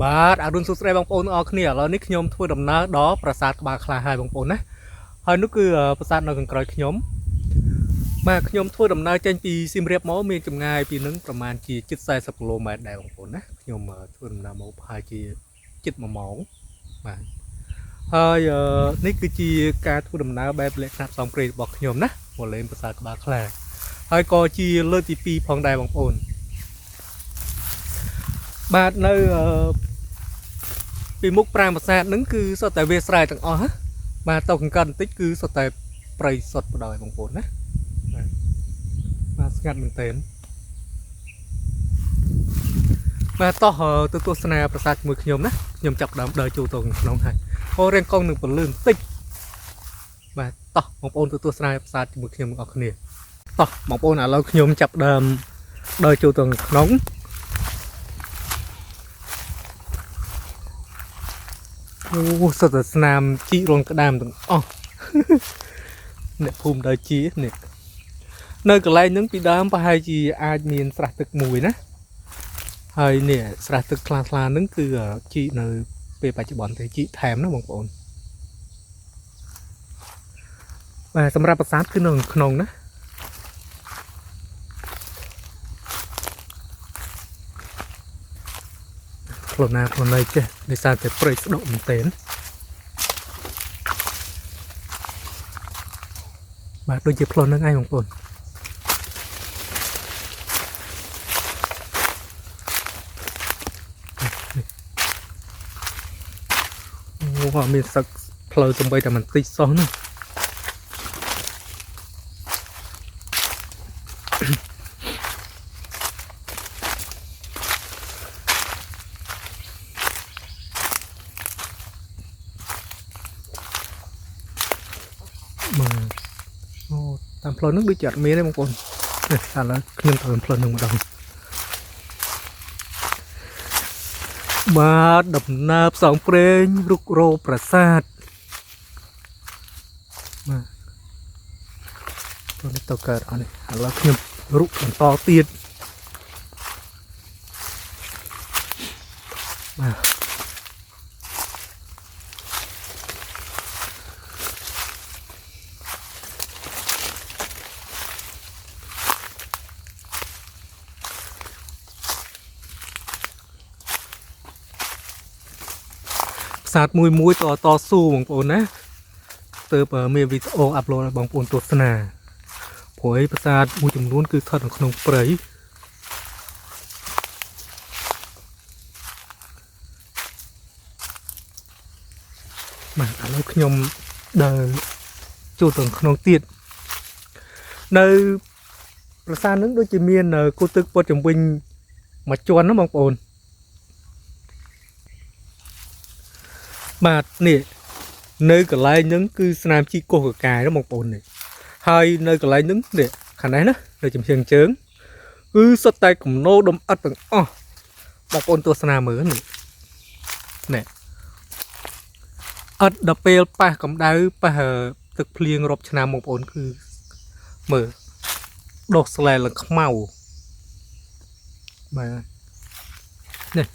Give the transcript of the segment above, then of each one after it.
បាទអរុនសុស្ដីបងប្អូនអរគ្នាឥឡូវនេះខ្ញុំធ្វើដំណើរដល់ប្រាសាទក្បាលខ្លាហើយបងប្អូនណាហើយនោះគឺប្រាសាទនៅខាងក្រោយខ្ញុំបាទខ្ញុំធ្វើដំណើរចេញពីសៀមរាបមកមានចម្ងាយពីនឹងប្រហែលជាជិត40គីឡូម៉ែត្រដែរបងប្អូនណាខ្ញុំធ្វើដំណើរមកប្រហែលជាជិត1ម៉ោងបាទហើយនេះគឺជាការធ្វើដំណើរបែបលក្ខណៈផ្សងព្រេងរបស់ខ្ញុំណាមកលេងប្រាសាទក្បាលខ្លាហើយក៏ជាលើកទី2ផងដែរបងប្អូនបាទនៅពីមុខប្រាង្គប្រាសាទហ្នឹងគឺសុទ្ធតែវាស្រែទាំងអស់បាទតោកង្កត់បន្តិចគឺសុទ្ធតែព្រៃសុទ្ធបដ ாய் បងប្អូនណាបាទស្ងាត់មែនទែនបាទតោះទៅទស្សនាប្រាសាទជាមួយខ្ញុំណាខ្ញុំចាប់ដើមដើរចូលទៅក្នុងហើយអូរៀងកងនឹងពលឿនបន្តិចបាទតោះបងប្អូនទៅទស្សនាប្រាសាទជាមួយខ្ញុំទាំងអស់គ្នាតោះបងប្អូនឥឡូវខ្ញុំចាប់ដើមដើរចូលទៅក្នុងអូសុទ្ធតែស្នាមជីករងក្តាមទាំងអស់អ្នកភូមិដើរជីនេះនៅកន្លែងហ្នឹងពីដើមប្រហែលជាអាចមានស្រះទឹកមួយណាហើយនេះស្រះទឹកខ្លាហ្នឹងគឺជីកនៅពេលបច្ចុប្បន្នទេជីកថែមណាបងប្អូនបាទសម្រាប់ប្រាសាទគឺនៅក្នុងណាខ្លួនណាខ្លួនណីចេះដោយសារតែព្រៃស្ដុកមែនទែនបាទដូចជាផ្លូវហ្នឹងឯងបងប្អូនអូមានសឹកផ្លូវសំបីតែបន្តិចសោះហ្នឹងបាទអូតាមផ្លូវហ្នឹងដូចជាអត់មានទេបងប្អូននេះឥឡូវខ្ញុំទៅផ្លូវហ្នឹងម្ដងបាទដំណើរផ្សងព្រេងរុករោប្រាសាទបាទទៅកើតអស់នេះឥឡូវខ្ញុំរុកបន្តទៀតបាទប្រាសាទមួយតស៊ូបងប្អូនណាទើបមានវីដេអូអាប់ឡូតឲ្យបងប្អូនទស្សនាព្រោះឯប្រាសាទមួយចំនួនគឺស្ថិតនៅក្នុងព្រៃបាទឥឡូវខ្ញុំដើរចូលទៅក្នុងទៀតនៅប្រាសាទហ្នឹងដូចជាមានគូទឹកព័ទ្ធជំវិញមួយជាន់ណាបងប្អូនបាទនេះនៅកន្លែងហ្នឹងគឺស្នាមជីកកោះកកាយណាបងប្អូននេះហើយនៅកន្លែងហ្នឹងនេះខាងនេះណានៅចំហៀងជើងគឺសុទ្ធតែគំនោដុំឥដ្ឋទាំងអស់បងប្អូនទស្សនាមើលនេះឥដ្ឋដល់ពេលប៉ះកម្ដៅប៉ះទឹកភ្លៀងរាប់ឆ្នាំបងប្អូនគឺមើលដុះស្លែឡើងខ្មៅបាទនេះ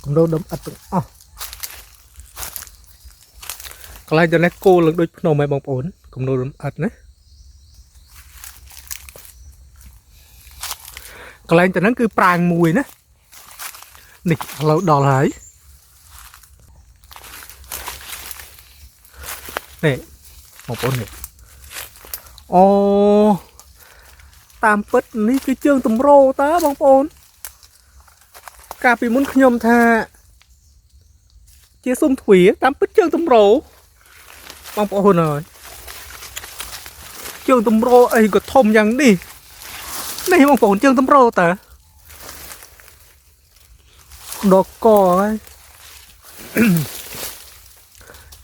គំនោដុំឥដ្ឋទាំងអស់កន្លែងទៅនេះគោឡើងដូចភ្នំឯងបងប្អូនគំនូររំអិតណាកន្លែងទៅហ្នឹងគឺប្រាង្គមួយណានេះឥឡូវដល់ហើយនេះបងប្អូននេះអូតាមពិតនេះគឺជើងតម្រោតើបងប្អូនកាលពីមុនខ្ញុំថាជាស៊ុំទ្វារតាមពិតជើងតម្រោបងប្អូនអើយជើងតម្រោអីក៏ធំយ៉ាងនេះនេះបងប្អូនជើងតម្រោតើដកកហើយ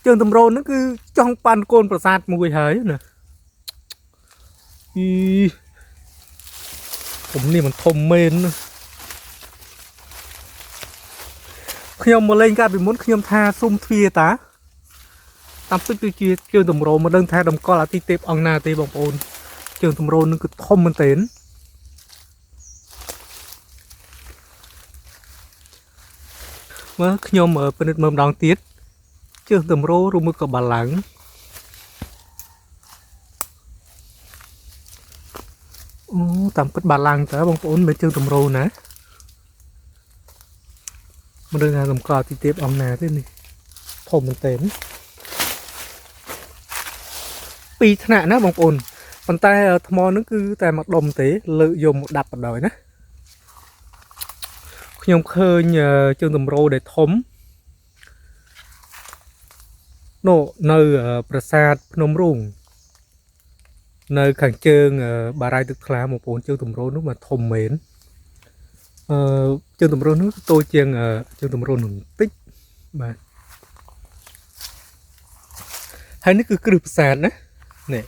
ជើងតម្រោហ្នឹងគឺចង់ប៉ាន់កូនប្រាសាទមួយហើយណាខ្ញុំនេះมันធំមែនខ្ញុំមកលេងកាលពីមុនខ្ញុំថាស៊ុំទ្វារតាតាមពិតគឺជាជើងតម្រោមិនដឹងថាតម្កល់អាទិទេពអង្គណាទេបងប្អូនជើងតម្រោនឹងគឺធំមែនទែន មើលខ្ញុំពិនិត្យមើលម្ដងទៀតជើងតម្រូឬមួយក៏បាឡាំងអូតាមពិតបាឡាំងតើបងប្អូនមិនជើងតម្រូណាមិនដឹងថាសម្គាល់ទីទៀតអង្គណាទេនេះធំមែនទែនពីរថ្នាក់ណាបងប្អូនប៉ុន្តែថ្មនឹងគឺតែមកដុំទេលើកយកមកដាប់បណ្ដោយណាខ្ញុំឃើញជើងតម្រូដែលធំនោះនៅប្រាសាទភ្នំរូងនៅខាងជើងបារាយទឹកថ្លាបងប្អូនជើងតម្រូនោះមកធំមែនជើងតម្រូនោះតូចជាងជើងតម្រូនោះបន្តិចបាទហើយនេះគឺគ្រឹះប្រាសាទណានេះ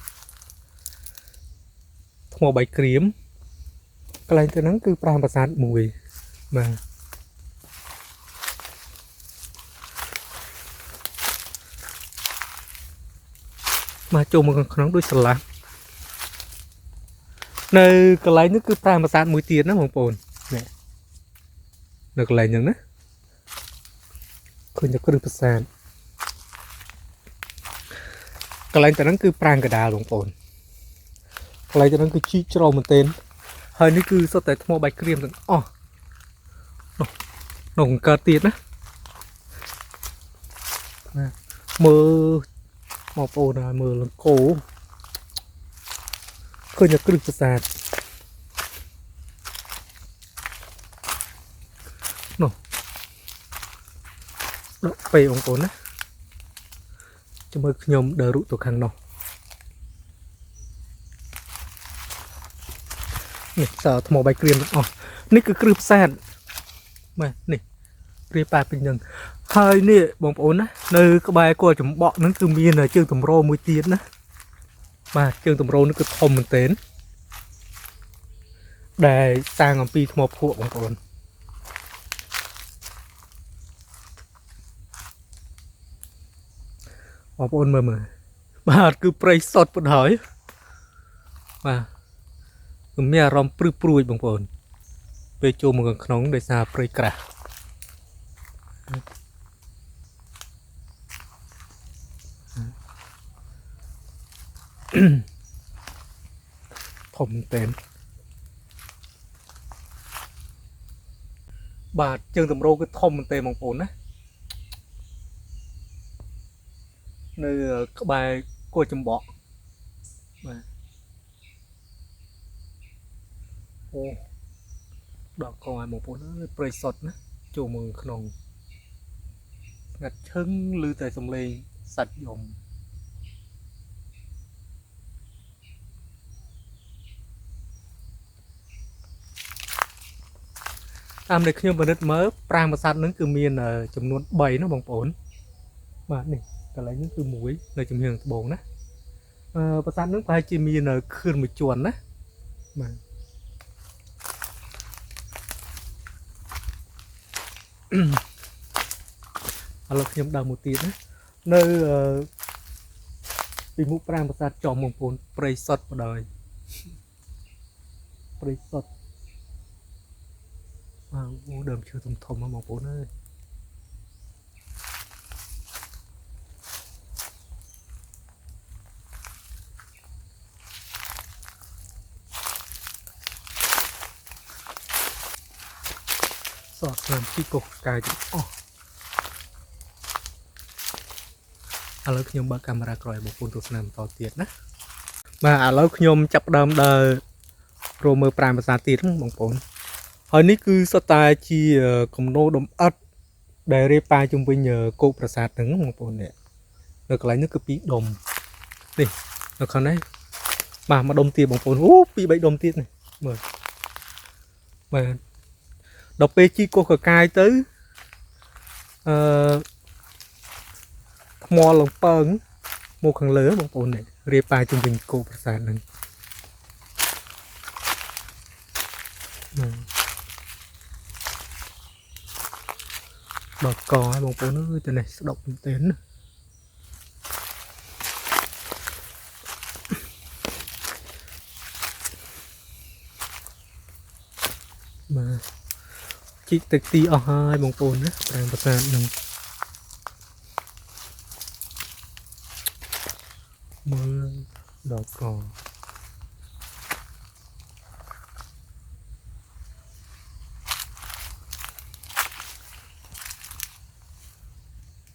ថ្មបាយក្រៀមកន្លែងទៅហ្នឹងគឺប្រាង្គប្រាសាទមួយបាទមកចូលមកក្នុងដូចស្រឡះនៅកន្លែងនេះគឺប្រាង្គប្រាសាទមួយទៀតណាបងប្អូននេះនៅកន្លែងហ្នឹងណាឃើញតែគ្រឹះប្រាសាទកន្លែងទៅហ្នឹងគឺប្រាង្គកដាលបងប្អូនកន្លែងទៅហ្នឹងគឺជីកច្រោមមែនទែនហើយនេះគឺសុទ្ធតែថ្មបាយក្រៀមទាំងអស់នោះកើតទៀតណាមើលបងប្អូនហើយមើលលង្កោឃើញតែគ្រឹះប្រាសាទនោះដកពេលបងប្អូនណាចាំមើលខ្ញុំដើររុកទៅខាងនោះនេះសើថ្មបាយក្រៀមទាំងអស់នេះគឺគ្រឹះប្រាសាទបាទនេះព្រាយប៉ែពេញហ្នឹងហើយនេះបងប្អូនណានៅក្បែរគល់ចំបក់ហ្នឹងគឺមានជើងតម្រមួយទៀតណាបាទជើងតម្រនេះគឺធំមែនទែនដែលសាងអំពីថ្មភក់បងប្អូនបងប្អូនមើលបាទគឺព្រៃសុតពុតហើយបាទគឺមានអារម្មណ៍ព្រឹសព្រួយបងប្អូនពេលចូលមកខាងក្នុងដោយសារព្រៃក្រាស់ធំមែនទែនបាទជើងតម្រូគឺធំមែនទែនបងប្អូនណានៅក្បែរគល់ចំបក់បាទអូដល់កងឲ្យបងប្អូនអើយព្រៃសុតណាចូលមកក្នុងស្ងាត់ឈឹងឮតែសំឡេងសត្វយំតាមដែលខ្ញុំពិនិត្យមើលប្រាង្គប្រាសាទហ្នឹងគឺមានចំនួន3ណាបងប្អូនបាទនេះកន្លែងនេះគឺមួយនៅជំនឿត្បូងណាប្រាសាទហ្នឹងប្រហែលជាមានខឿនមួយជាន់ណាបាទឥឡូវខ្ញុំដើរមួយទៀតណានៅពីមុខប្រាង្គប្រាសាទចំបងប្អូនព្រៃសុតបដ ாய் ព្រៃសុតអូដើមឈើធំធំហ្នឹងបងប្អូនអើយសតស្នាមជីកុសកាយទាំងអស់ឥឡូវខ្ញុំបើកកាមេរ៉ាក្រោយបងប្អូនទស្សនាបន្តទៀតណាបាទឥឡូវខ្ញុំចាប់ដើមដើររមើលប្រាង្គប្រាសាទទៀតបងប្អូនហើយនេះគឺសុទ្ធតែជាគំនូរដំអិតដែលរាយប៉ាយជុំវិញគោកប្រាសាទហ្នឹងបងប្អូននេះនៅកន្លែងនេះគឺពីរដុំនេះនៅខាងនេះបាទមួយដុំទៀតបងប្អូនអូពីរបីដុំទៀតនេះមើលបាទដល់ពេលជីកុសកកាយទៅថ្មលំពងមកខាងលើបងប្អូននេះរាយប៉ាយជុំវិញគោកប្រាសាទហ្នឹងដល់កឲ្យបងប្អូនអើយទៅនេះស្ដុកមែនទែនណាបាទជ ជីកទឹកទីអស់ហើយបងប្អូនណាប្រាង្គប្រាសាទនឹងមើលដល់ក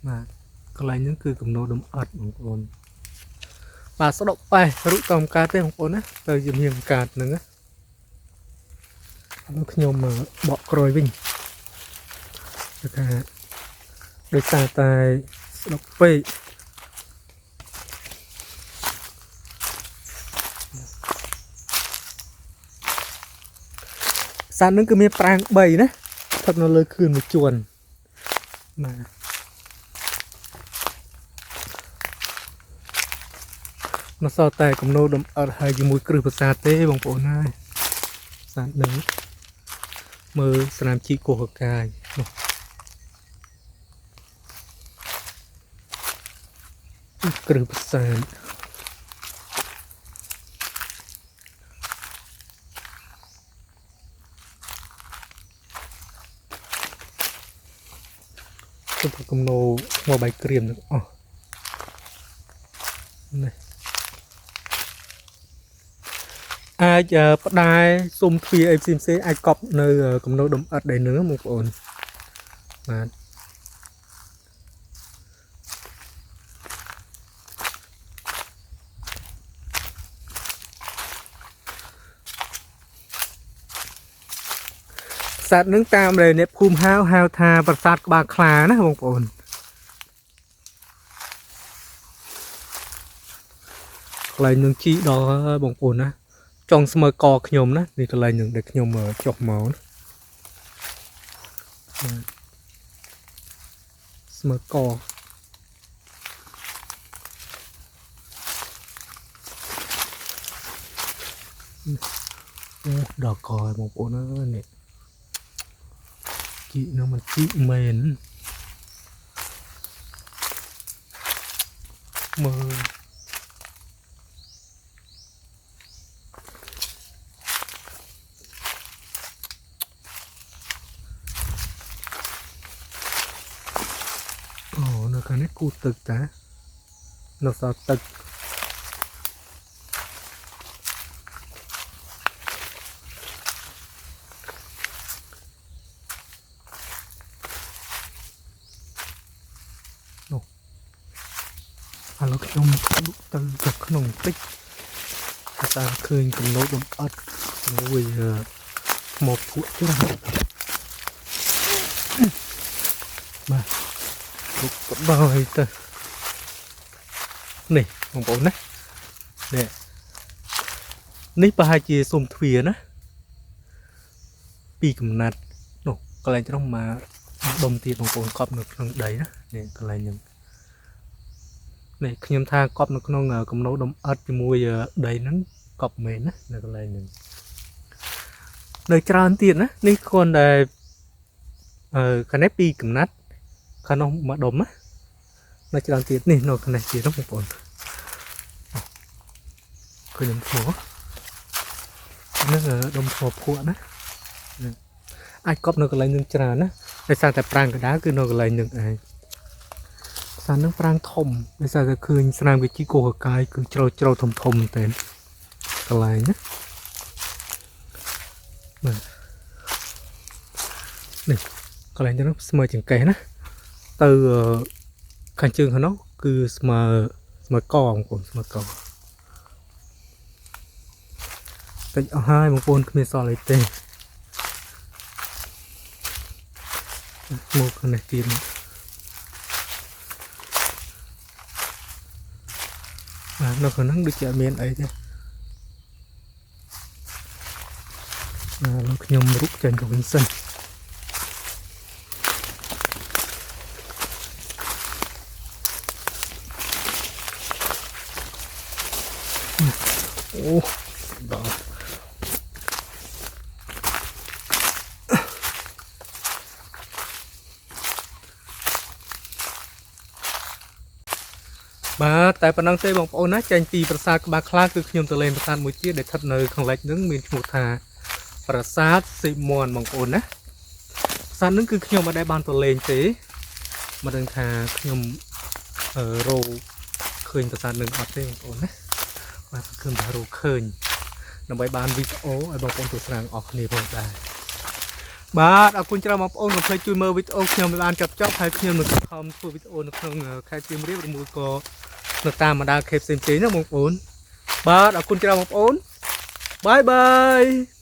បាទកន្លែងហ្នឹងគឺកំណោដំអត់បងប្អូនបាទស្ដុកប៉ែរូបតំកើតទេបងប្អូនណាទៅជំនាញកាតហ្នឹងណាហើយខ្ញុំបកក្រោយវិញថាដោយសារតែស្ដុកពេកសាននឹងគឺមានប្រាង្គ3ណាស្ថិតនៅលើខឿនមួយជួនបាទនៅសល់តែគំនូរដំអត់ហើយជាមួយគ្រឹះប្រាសាទទេបងប្អូនហើយសាទនឹងមើលស្នាមជីកោះកកាយនោះគ្រឹះប្រាសាទទៅគំនូរថ្មបាយក្រៀមទាំងអស់នេះអាចផ្ដាយសុំទ្វាអីផ្សេងៗអាចកប់នៅគំនូរដំអិតដែរនឹងបងប្អូនបាទប្រាសាទនឹងតាមដែលអ្នកភូមិហៅថាប្រាសាទក្បាលខ្លាណាបងប្អូនកន្លែងនឹងជីដល់បងប្អូនណាចង់ស្មើកខ្ញុំណានេះកន្លែងនឹងដែលខ្ញុំចុះមកណាស្មើកអូដល់កបងប្អូនអើយនេះជីនឹងมันជីមែនមើលនៅខាងនេះគូទឹកតានៅសល់ទឹកនោះឥឡូវខ្ញុំទៅក្នុងតិចតាមឃើញគំនូរដំអត់ជាមួយថ្មភក់ច្រើនបាទลุกก็บ่อยទៅនេះបងប្អូនណានេះប្រហែលជាសុំទ្វាណាពីកំណាត់នោះកន្លែងត្រង់មកដុំទៀតបងប្អូនកប់នៅក្នុងដីណានេះកន្លែងហ្នឹងនេះខ្ញុំថាកប់នៅក្នុងគំនូរដំអិតជាមួយដីហ្នឹងកប់មែនណានៅកន្លែងហ្នឹងនៅច្រើនទៀតណានេះគ្រាន់តែខាងនេះពីកំណាត់ខាងនោះមកដុំណានៅច្រើនទៀតនេះនៅខាងនេះទៀតបងប្អូនឃើញដុំថ្មនេះដុំថ្មភក់ណាអាចកប់នៅកន្លែងនឹងច្រើនណាដោយសារតែប្រាង្គកណ្ដាលគឺនៅកន្លែងនឹងឯងសាននឹងប្រាង្គធំដោយសារតែឃើញស្នាមវិជីកោហកាយគឺជ្រៅធំមែនតើកន្លែងណាបាទនេះកន្លែងហ្នឹងស្មើចង្កេះណាទៅខាងជើងខាងនោះគឺស្មើកបងប្អូនស្មើកតិចអស់ហើយបងប្អូនគ្មានសល់អីទេមកខាងនេះទៀតបាទនៅខាងហ្នឹងដូចជាអត់មានអីទេលោកខ្ញុំរុកចេញទៅវិញសិនអូដល់បាទតែប៉ុណ្ណឹងទេបងប្អូនណាចេញពីប្រាសាទក្បាលខ្លាគឺខ្ញុំទៅលេងប្រាសាទមួយទៀតដែលស្ថិតនៅខាងលិចនឹងមានឈ្មោះថាប្រាសាទសិម័នបងប្អូនណាស សាទនឹងគឺខ្ញុំអត់ដែលបានទៅលេងទេមិនដឹងថាខ្ញុំរោឃើញប្រាសាទនឹងអត់ទេបងប្អូនណាបាទគឺខ្ញុំថារោឃើញដើម្បីបានវីដេអូឲ្យបងប្អូនទស្សនាអស់គ្នាផងដែរបាទអរគុណច្រើនបងប្អូនកុំភ្លេចជួយមើលវីដេអូខ្ញុំឲ្យបានចប់ហើយខ្ញុំនឹងខំធ្វើវីដេអូនៅក្នុងខេត្តសៀមរាបឬមួយក៏នៅតាមបណ្ដាខេត្តផ្សេងៗណាបងប្អូនបាទអរគុណច្រើនបងប្អូនបាយបាយ